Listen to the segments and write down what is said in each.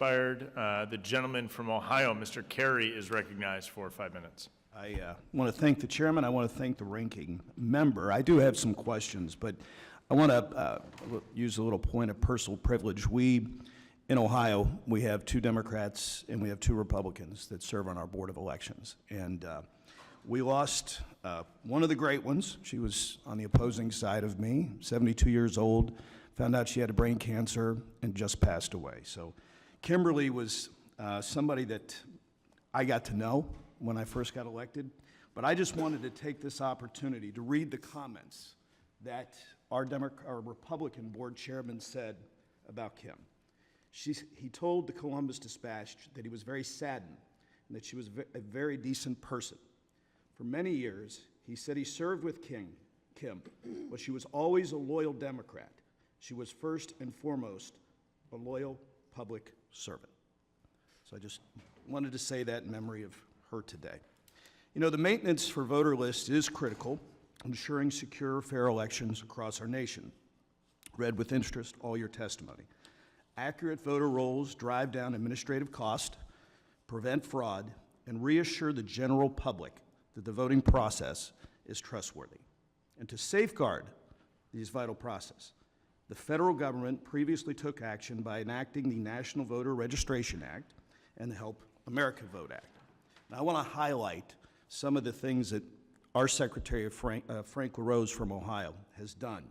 expired. The gentleman from Ohio, Mr. Carey, is recognized for 5 minutes. I want to thank the chairman. I want to thank the ranking member. I do have some questions, but I want to use a little point of personal privilege. In Ohio, we have 2 Democrats and we have 2 Republicans that serve on our Board of Elections. And we lost one of the great ones. She was on the opposing side of me, 72 years old, found out she had a brain cancer and just passed away. So Kimberly was somebody that I got to know when I first got elected, but I just wanted to take this opportunity to read the comments that our Republican board chairman said about Kim. He told the Columbus Dispatch that he was very saddened and that she was a very decent person. For many years, he said he served with Kim, but she was always a loyal Democrat. She was first and foremost a loyal public servant. So I just wanted to say that in memory of her today. You know, the maintenance for voter lists is critical, ensuring secure, fair elections across our nation. Read with interest all your testimony. Accurate voter rolls drive down administrative cost, prevent fraud, and reassure the general public that the voting process is trustworthy. And to safeguard these vital process, the federal government previously took action by enacting the National Voter Registration Act and the Help America Vote Act. Now, I want to highlight some of the things that our Secretary of Frank LaRose from Ohio has done.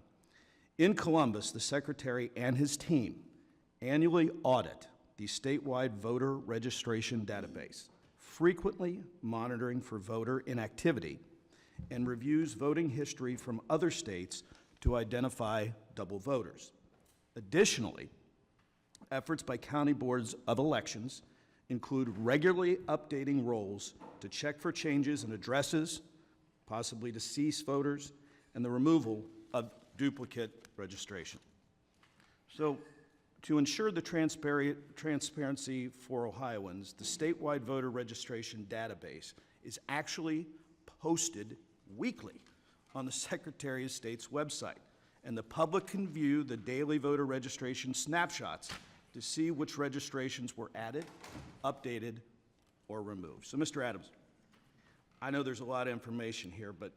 In Columbus, the Secretary and his team annually audit the statewide voter registration database, frequently monitoring for voter inactivity, and reviews voting history from other states to identify double voters. Additionally, efforts by county boards of elections include regularly updating rolls to check for changes in addresses, possibly deceased voters, and the removal of duplicate registration. So, to ensure the transparency for Ohioans, the statewide voter registration database is actually posted weekly on the Secretary of State's website, and the public can view the daily voter registration snapshots to see which registrations were added, updated, or removed. So, Mr. Adams, I know there's a lot of information here, but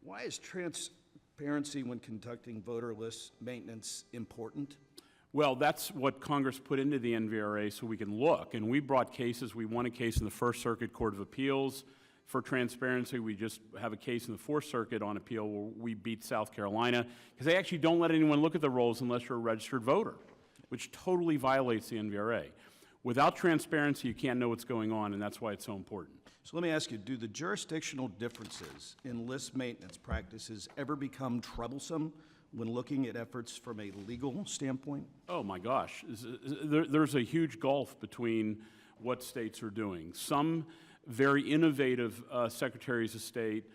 why is transparency when conducting voter list maintenance important? Well, that's what Congress put into the NVRA so we can look. And we brought cases. We won a case in the First Circuit Court of Appeals for transparency. We just have a case in the Fourth Circuit on appeal where we beat South Carolina because they actually don't let anyone look at the rolls unless you're a registered voter, which totally violates the NVRA. Without transparency, you can't know what's going on, and that's why it's so important. So let me ask you, do the jurisdictional differences in list maintenance practices ever become troublesome when looking at efforts from a legal standpoint? Oh my gosh, there's a huge gulf between what states are doing. Some very innovative secretaries of state,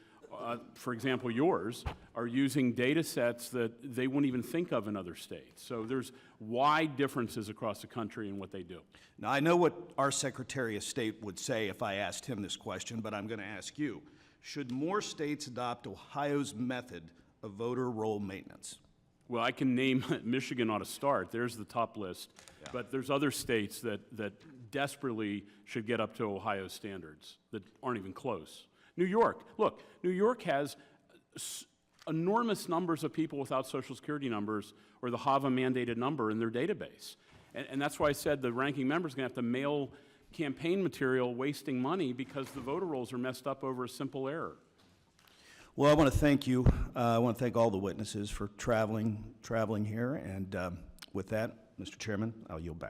for example yours, are using data sets that they wouldn't even think of in other states. So there's wide differences across the country in what they do. Now, I know what our Secretary of State would say if I asked him this question, but I'm going to ask you. Should more states adopt Ohio's method of voter roll maintenance? Well, I can name Michigan ought to start. There's the top list. Yeah. But there's other states that desperately should get up to Ohio's standards that aren't even close. New York. Look, New York has enormous numbers of people without Social Security numbers or the HAVA mandated number in their database. And that's why I said the ranking member is going to have to mail campaign material wasting money because the voter rolls are messed up over a simple error. Well, I want to thank you. I want to thank all the witnesses for traveling here. And with that, Mr. Chairman, I'll yield back.